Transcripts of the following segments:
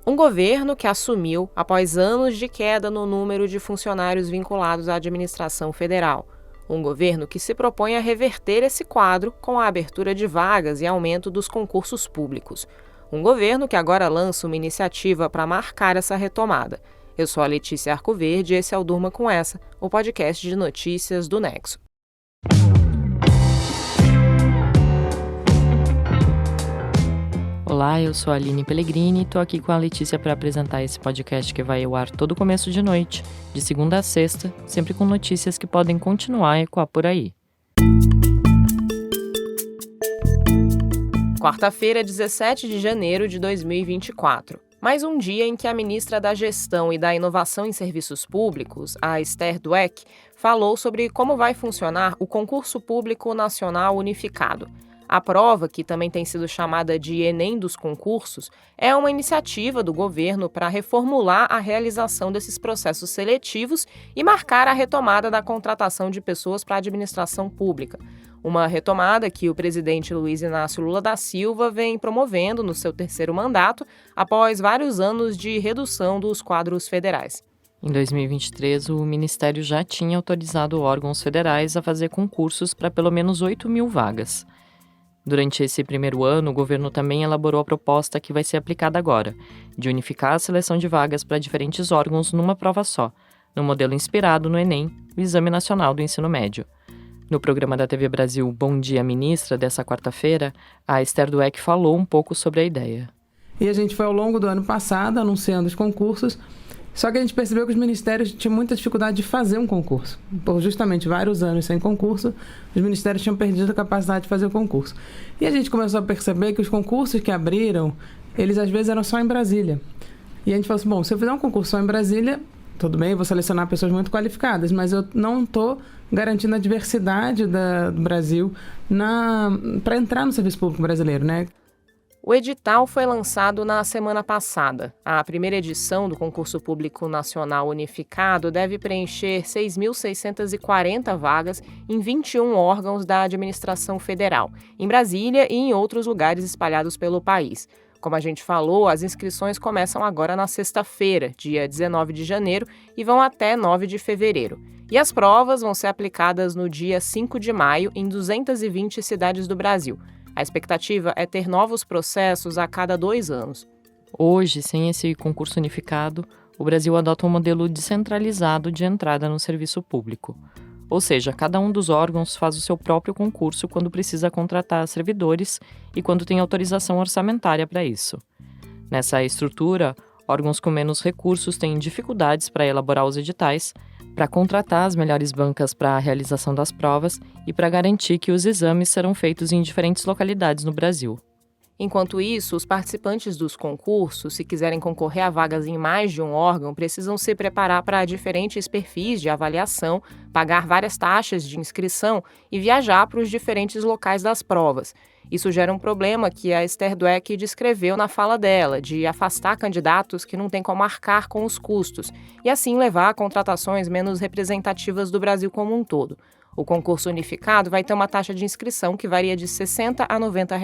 Um governo que assumiu após anos de queda no número de funcionários vinculados à administração federal. Um governo que se propõe a reverter esse quadro com a abertura de vagas e aumento dos concursos públicos. Um governo que agora lança uma iniciativa para marcar essa retomada. Eu sou a Letícia Arcoverde e esse é o Durma Com Essa, o podcast de notícias do Nexo. Olá, eu sou a Aline Pellegrini e estou aqui com a Letícia para apresentar esse podcast que vai ao ar todo começo de noite, de segunda a sexta, sempre com notícias que podem continuar a ecoar por aí. Quarta-feira, 17 de janeiro de 2024. Mais um dia em que a ministra da Gestão e da Inovação em Serviços Públicos, a Esther Dweck, falou sobre como vai funcionar o Concurso Público Nacional Unificado. A prova, que também tem sido chamada de Enem dos concursos, é uma iniciativa do governo para reformular a realização desses processos seletivos e marcar a retomada da contratação de pessoas para a administração pública. Uma retomada que o presidente Luiz Inácio Lula da Silva vem promovendo no seu terceiro mandato, após vários anos de redução dos quadros federais. Em 2023, o Ministério já tinha autorizado órgãos federais a fazer concursos para pelo menos 8 mil vagas. Durante esse primeiro ano, o governo também elaborou a proposta que vai ser aplicada agora, de unificar a seleção de vagas para diferentes órgãos numa prova só, no modelo inspirado no Enem, o Exame Nacional do Ensino Médio. No programa da TV Brasil Bom Dia Ministra, dessa quarta-feira, a Esther Dweck falou um pouco sobre a ideia. E a gente foi ao longo do ano passado anunciando os concursos, só que a gente percebeu que os ministérios tinham muita dificuldade de fazer um concurso. Por justamente vários anos sem concurso, os ministérios tinham perdido a capacidade de fazer o concurso. E a gente começou a perceber que os concursos que abriram, eles às vezes eram só em Brasília. E a gente falou assim, bom, se eu fizer um concurso só em Brasília, tudo bem, eu vou selecionar pessoas muito qualificadas, mas eu não estou garantindo a diversidade do Brasil para entrar no serviço público brasileiro, né? O edital foi lançado na semana passada. A primeira edição do Concurso Público Nacional Unificado deve preencher 6.640 vagas em 21 órgãos da administração federal, em Brasília e em outros lugares espalhados pelo país. Como a gente falou, as inscrições começam agora na sexta-feira, dia 19 de janeiro, e vão até 9 de fevereiro. E as provas vão ser aplicadas no dia 5 de maio em 220 cidades do Brasil. A expectativa é ter novos processos a cada 2 anos. Hoje, sem esse concurso unificado, o Brasil adota um modelo descentralizado de entrada no serviço público. Ou seja, cada um dos órgãos faz o seu próprio concurso quando precisa contratar servidores e quando tem autorização orçamentária para isso. Nessa estrutura, órgãos com menos recursos têm dificuldades para elaborar os editais, para contratar as melhores bancas para a realização das provas e para garantir que os exames serão feitos em diferentes localidades no Brasil. Enquanto isso, os participantes dos concursos, se quiserem concorrer a vagas em mais de um órgão, precisam se preparar para diferentes perfis de avaliação, pagar várias taxas de inscrição e viajar para os diferentes locais das provas. Isso gera um problema que a Esther Dweck descreveu na fala dela, de afastar candidatos que não têm como arcar com os custos, e assim levar a contratações menos representativas do Brasil como um todo. O concurso unificado vai ter uma taxa de inscrição que varia de R$ 60 a R$ 90.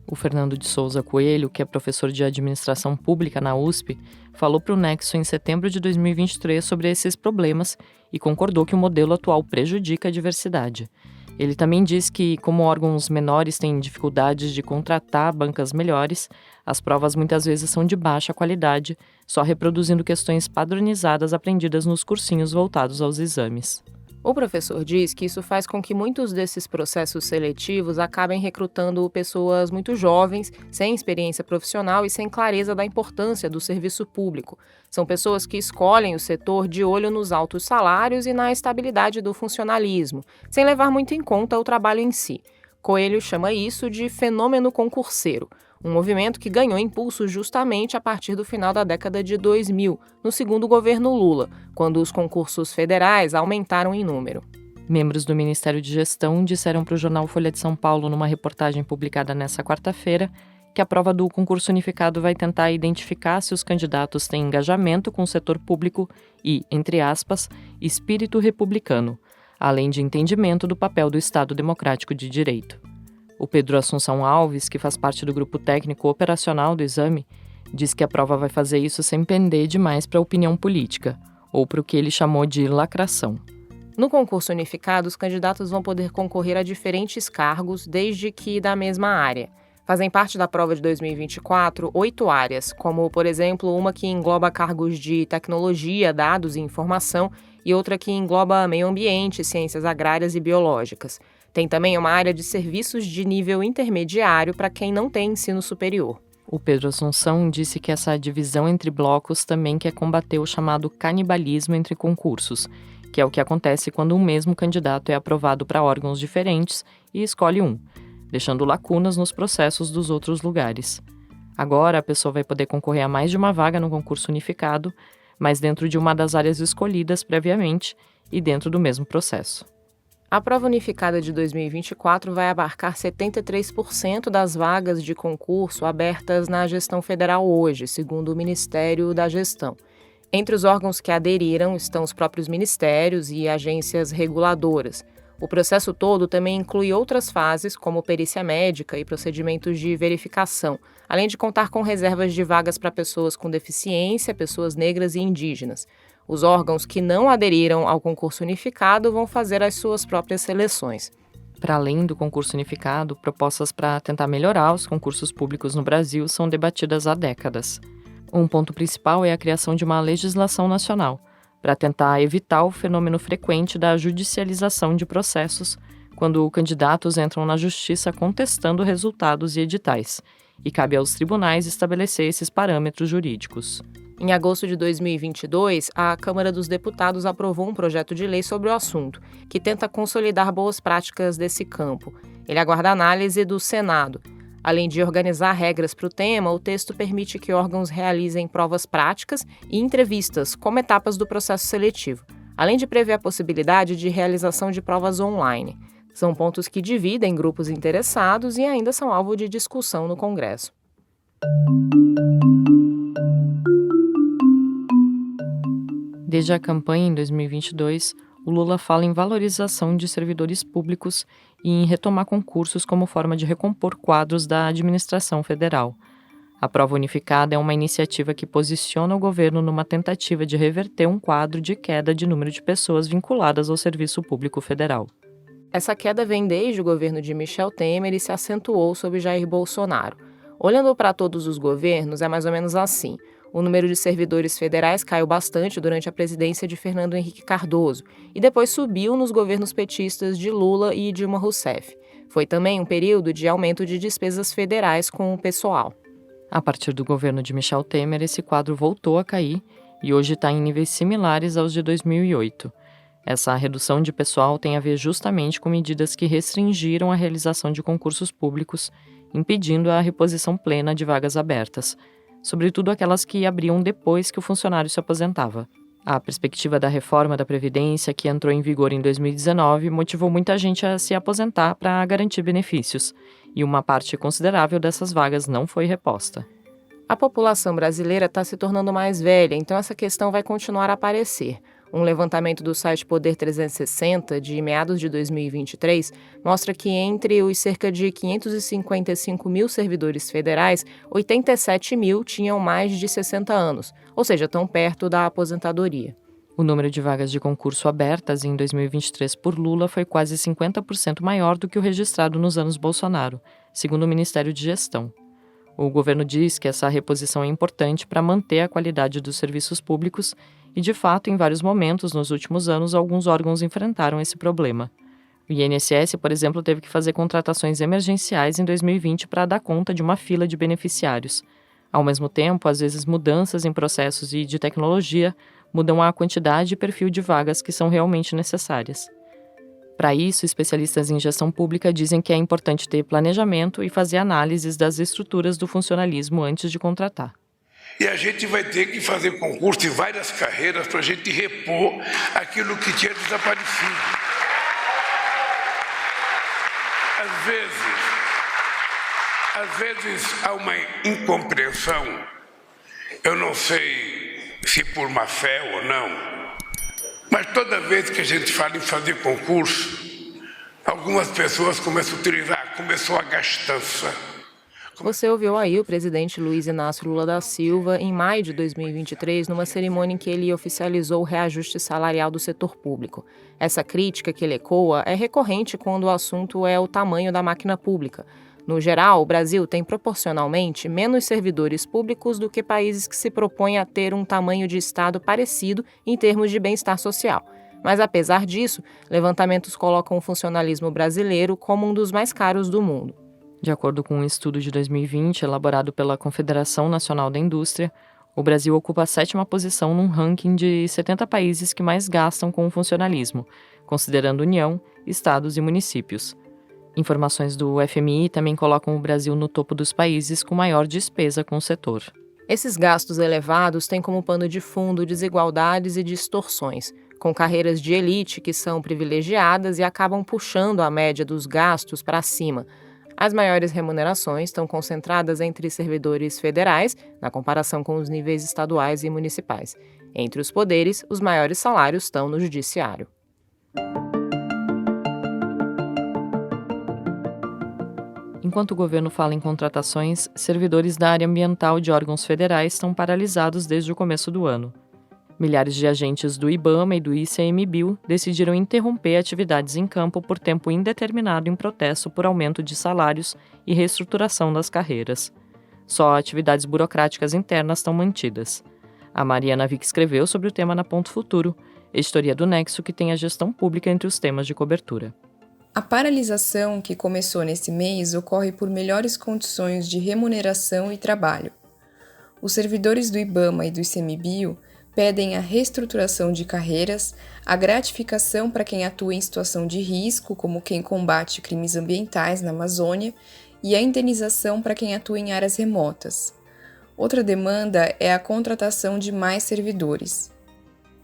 O Fernando de Souza Coelho, que é professor de administração pública na USP, falou para o Nexo em setembro de 2023 sobre esses problemas e concordou que o modelo atual prejudica a diversidade. Ele também diz que, como órgãos menores têm dificuldades de contratar bancas melhores, as provas muitas vezes são de baixa qualidade, só reproduzindo questões padronizadas aprendidas nos cursinhos voltados aos exames. O professor diz que isso faz com que muitos desses processos seletivos acabem recrutando pessoas muito jovens, sem experiência profissional e sem clareza da importância do serviço público. São pessoas que escolhem o setor de olho nos altos salários e na estabilidade do funcionalismo, sem levar muito em conta o trabalho em si. Coelho chama isso de fenômeno concurseiro, um movimento que ganhou impulso justamente a partir do final da década de 2000, no segundo governo Lula, quando os concursos federais aumentaram em número. Membros do Ministério de Gestão disseram para o jornal Folha de São Paulo, numa reportagem publicada nesta quarta-feira, que a prova do concurso unificado vai tentar identificar se os candidatos têm engajamento com o setor público e, entre aspas, espírito republicano, além de entendimento do papel do Estado Democrático de Direito. O Pedro Assunção Alves, que faz parte do grupo técnico operacional do exame, Diz que a prova vai fazer isso sem pender demais para a opinião política, ou para o que ele chamou de lacração. No concurso unificado, os candidatos vão poder concorrer a diferentes cargos, desde que da mesma área. Fazem parte da prova de 2024 8 áreas, como, por exemplo, uma que engloba cargos de tecnologia, dados e informação, e outra que engloba meio ambiente, ciências agrárias e biológicas. Tem também uma área de serviços de nível intermediário para quem não tem ensino superior. O Pedro Assunção disse que essa divisão entre blocos também quer combater o chamado canibalismo entre concursos, que é o que acontece quando um mesmo candidato é aprovado para órgãos diferentes e escolhe um, deixando lacunas nos processos dos outros lugares. Agora, a pessoa vai poder concorrer a mais de uma vaga no concurso unificado, mas dentro de uma das áreas escolhidas previamente e dentro do mesmo processo. A prova unificada de 2024 vai abarcar 73% das vagas de concurso abertas na gestão federal hoje, segundo o Ministério da Gestão. Entre os órgãos que aderiram estão os próprios ministérios e agências reguladoras. O processo todo também inclui outras fases, como perícia médica e procedimentos de verificação, além de contar com reservas de vagas para pessoas com deficiência, pessoas negras e indígenas. Os órgãos que não aderiram ao concurso unificado vão fazer as suas próprias seleções. Para além do concurso unificado, propostas para tentar melhorar os concursos públicos no Brasil são debatidas há décadas. Um ponto principal é a criação de uma legislação nacional, para tentar evitar o fenômeno frequente da judicialização de processos, quando candidatos entram na justiça contestando resultados e editais, e cabe aos tribunais estabelecer esses parâmetros jurídicos. Em agosto de 2022, a Câmara dos Deputados aprovou um projeto de lei sobre o assunto, que tenta consolidar boas práticas desse campo. Ele aguarda a análise do Senado. Além de organizar regras para o tema, o texto permite que órgãos realizem provas práticas e entrevistas como etapas do processo seletivo, além de prever a possibilidade de realização de provas online. São pontos que dividem grupos interessados e ainda são alvo de discussão no Congresso. Desde a campanha em 2022, o Lula fala em valorização de servidores públicos e em retomar concursos como forma de recompor quadros da administração federal. A prova unificada é uma iniciativa que posiciona o governo numa tentativa de reverter um quadro de queda de número de pessoas vinculadas ao serviço público federal. Essa queda vem desde o governo de Michel Temer e se acentuou sob Jair Bolsonaro. Olhando para todos os governos, é mais ou menos assim. O número de servidores federais caiu bastante durante a presidência de Fernando Henrique Cardoso e depois subiu nos governos petistas de Lula e Dilma Rousseff. Foi também um período de aumento de despesas federais com o pessoal. A partir do governo de Michel Temer, esse quadro voltou a cair e hoje está em níveis similares aos de 2008. Essa redução de pessoal tem a ver justamente com medidas que restringiram a realização de concursos públicos, impedindo a reposição plena de vagas abertas, sobretudo aquelas que abriam depois que o funcionário se aposentava. A perspectiva da reforma da Previdência, que entrou em vigor em 2019, motivou muita gente a se aposentar para garantir benefícios, e uma parte considerável dessas vagas não foi reposta. A população brasileira está se tornando mais velha, então essa questão vai continuar a aparecer. Um levantamento do site Poder 360, de meados de 2023, mostra que entre os cerca de 555 mil servidores federais, 87 mil tinham mais de 60 anos, ou seja, tão perto da aposentadoria. O número de vagas de concurso abertas em 2023 por Lula foi quase 50% maior do que o registrado nos anos Bolsonaro, segundo o Ministério de Gestão. O governo diz que essa reposição é importante para manter a qualidade dos serviços públicos e, de fato, em vários momentos nos últimos anos, alguns órgãos enfrentaram esse problema. O INSS, por exemplo, teve que fazer contratações emergenciais em 2020 para dar conta de uma fila de beneficiários. Ao mesmo tempo, às vezes, mudanças em processos e de tecnologia mudam a quantidade e perfil de vagas que são realmente necessárias. Para isso, especialistas em gestão pública dizem que é importante ter planejamento e fazer análises das estruturas do funcionalismo antes de contratar. E a gente vai ter que fazer concurso em várias carreiras para a gente repor aquilo que tinha desaparecido. Às vezes há uma incompreensão, eu não sei se por má fé ou não, mas toda vez que a gente fala em fazer concurso, algumas pessoas começam a utilizar, começou a gastança, Você ouviu aí o presidente Luiz Inácio Lula da Silva em maio de 2023, numa cerimônia em que ele oficializou o reajuste salarial do setor público. Essa crítica que ele ecoa é recorrente quando o assunto é o tamanho da máquina pública. No geral, o Brasil tem proporcionalmente menos servidores públicos do que países que se propõem a ter um tamanho de Estado parecido em termos de bem-estar social. Mas, apesar disso, levantamentos colocam o funcionalismo brasileiro como um dos mais caros do mundo. De acordo com um estudo de 2020 elaborado pela Confederação Nacional da Indústria, o Brasil ocupa a 7ª posição num ranking de 70 países que mais gastam com o funcionalismo, considerando União, estados e municípios. Informações do FMI também colocam o Brasil no topo dos países com maior despesa com o setor. Esses gastos elevados têm como pano de fundo desigualdades e distorções, com carreiras de elite que são privilegiadas e acabam puxando a média dos gastos para cima. As maiores remunerações estão concentradas entre servidores federais, na comparação com os níveis estaduais e municipais. Entre os poderes, os maiores salários estão no judiciário. Enquanto o governo fala em contratações, servidores da área ambiental de órgãos federais estão paralisados desde o começo do ano. Milhares de agentes do IBAMA e do ICMBio decidiram interromper atividades em campo por tempo indeterminado em protesto por aumento de salários e reestruturação das carreiras. Só atividades burocráticas internas estão mantidas. A Mariana Vick escreveu sobre o tema na Ponto Futuro, editoria do Nexo que tem a gestão pública entre os temas de cobertura. A paralisação que começou nesse mês ocorre por melhores condições de remuneração e trabalho. Os servidores do IBAMA e do ICMBio pedem a reestruturação de carreiras, a gratificação para quem atua em situação de risco, como quem combate crimes ambientais na Amazônia, e a indenização para quem atua em áreas remotas. Outra demanda é a contratação de mais servidores.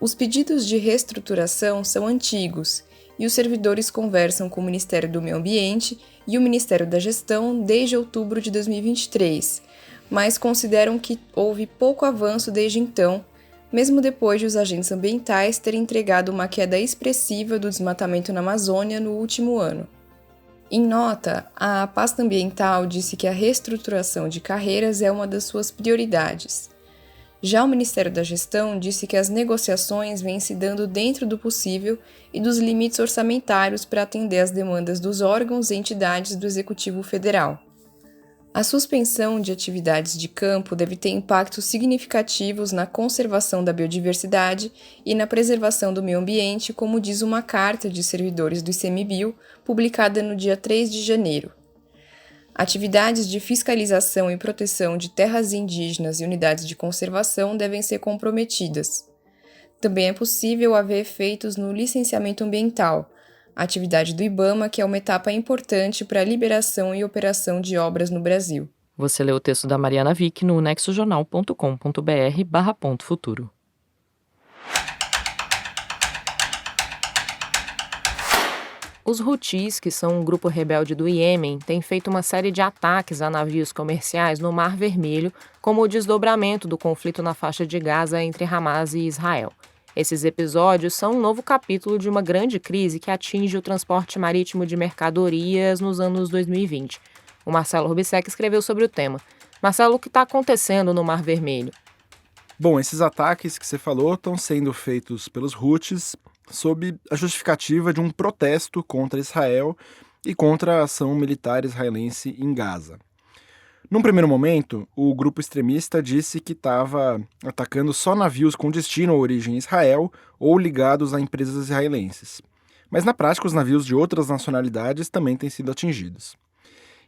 Os pedidos de reestruturação são antigos e os servidores conversam com o Ministério do Meio Ambiente e o Ministério da Gestão desde outubro de 2023, mas consideram que houve pouco avanço desde então, mesmo depois de os agentes ambientais terem entregado uma queda expressiva do desmatamento na Amazônia no último ano. Em nota, a pasta ambiental disse que a reestruturação de carreiras é uma das suas prioridades. Já o Ministério da Gestão disse que as negociações vêm se dando dentro do possível e dos limites orçamentários para atender às demandas dos órgãos e entidades do Executivo Federal. A suspensão de atividades de campo deve ter impactos significativos na conservação da biodiversidade e na preservação do meio ambiente, como diz uma carta de servidores do ICMBio, publicada no dia 3 de janeiro. Atividades de fiscalização e proteção de terras indígenas e unidades de conservação devem ser comprometidas. Também é possível haver efeitos no licenciamento ambiental, a atividade do IBAMA, que é uma etapa importante para a liberação e operação de obras no Brasil. Você lê o texto da Mariana Vick no nexojornal.com.br/Ponto Futuro. Os Houthis, que são um grupo rebelde do Iêmen, têm feito uma série de ataques a navios comerciais no Mar Vermelho, como o desdobramento do conflito na faixa de Gaza entre Hamas e Israel. Esses episódios são um novo capítulo de uma grande crise que atinge o transporte marítimo de mercadorias nos anos 2020. O Marcelo Rubissec escreveu sobre o tema. Marcelo, o que está acontecendo no Mar Vermelho? Bom, esses ataques que você falou estão sendo feitos pelos Houthis sob a justificativa de um protesto contra Israel e contra a ação militar israelense em Gaza. Num primeiro momento, o grupo extremista disse que estava atacando só navios com destino ou origem em Israel ou ligados a empresas israelenses. Mas na prática, os navios de outras nacionalidades também têm sido atingidos.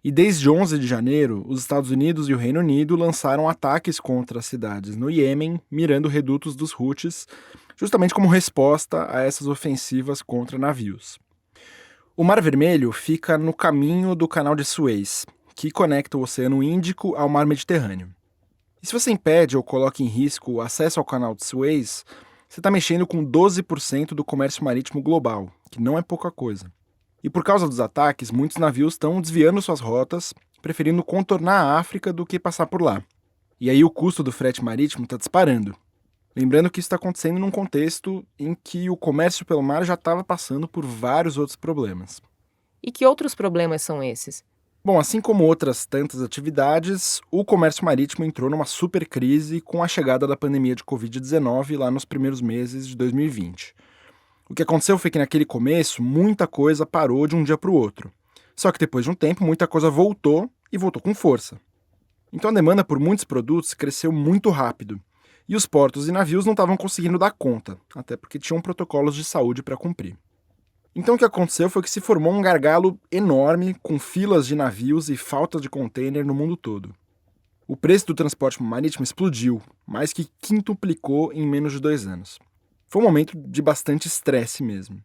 E desde 11 de janeiro, os Estados Unidos e o Reino Unido lançaram ataques contra cidades no Iêmen, mirando redutos dos Houthis, justamente como resposta a essas ofensivas contra navios. O Mar Vermelho fica no caminho do Canal de Suez, que conecta o Oceano Índico ao Mar Mediterrâneo. E se você impede ou coloca em risco o acesso ao Canal de Suez, você está mexendo com 12% do comércio marítimo global, que não é pouca coisa. E por causa dos ataques, muitos navios estão desviando suas rotas, preferindo contornar a África do que passar por lá. E aí o custo do frete marítimo está disparando. Lembrando que isso está acontecendo num contexto em que o comércio pelo mar já estava passando por vários outros problemas. E que outros problemas são esses? Bom, assim como outras tantas atividades, o comércio marítimo entrou numa super crise com a chegada da pandemia de Covid-19 lá nos primeiros meses de 2020. O que aconteceu foi que naquele começo, muita coisa parou de um dia para o outro. Só que depois de um tempo, muita coisa voltou e voltou com força. Então a demanda por muitos produtos cresceu muito rápido. E os portos e navios não estavam conseguindo dar conta, até porque tinham protocolos de saúde para cumprir. Então o que aconteceu foi que se formou um gargalo enorme, com filas de navios e falta de container no mundo todo. O preço do transporte marítimo explodiu, mais que quintuplicou em menos de 2 anos. Foi um momento de bastante estresse mesmo.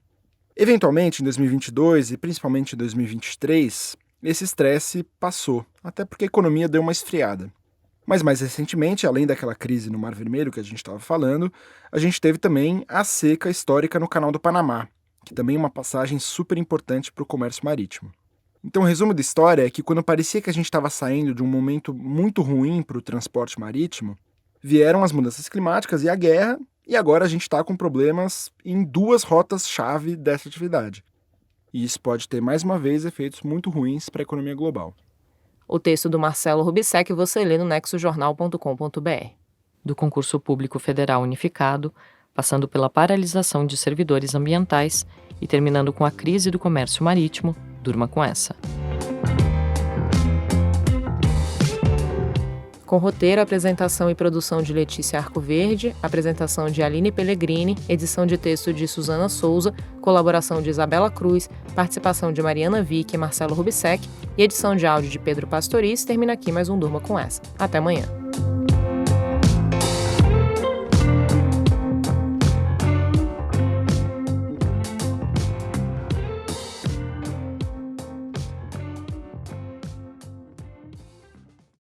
Eventualmente, em 2022 e principalmente em 2023, esse estresse passou, até porque a economia deu uma esfriada. Mas mais recentemente, além daquela crise no Mar Vermelho que a gente estava falando, a gente teve também a seca histórica no Canal do Panamá, que também é uma passagem super importante para o comércio marítimo. Então o resumo da história é que quando parecia que a gente estava saindo de um momento muito ruim para o transporte marítimo, vieram as mudanças climáticas e a guerra, e agora a gente está com problemas em 2 rotas-chave dessa atividade. E isso pode ter, mais uma vez, efeitos muito ruins para a economia global. O texto do Marcelo Rubissec você lê no nexojornal.com.br. Do concurso público federal unificado, passando pela paralisação de servidores ambientais e terminando com a crise do comércio marítimo, durma com essa. Com roteiro, apresentação e produção de Letícia Arcoverde, apresentação de Aline Pellegrini, edição de texto de Suzana Souza, colaboração de Isabela Cruz, participação de Mariana Vick e Marcelo Rubissec e edição de áudio de Pedro Pastoriz, termina aqui mais um Durma com essa. Até amanhã.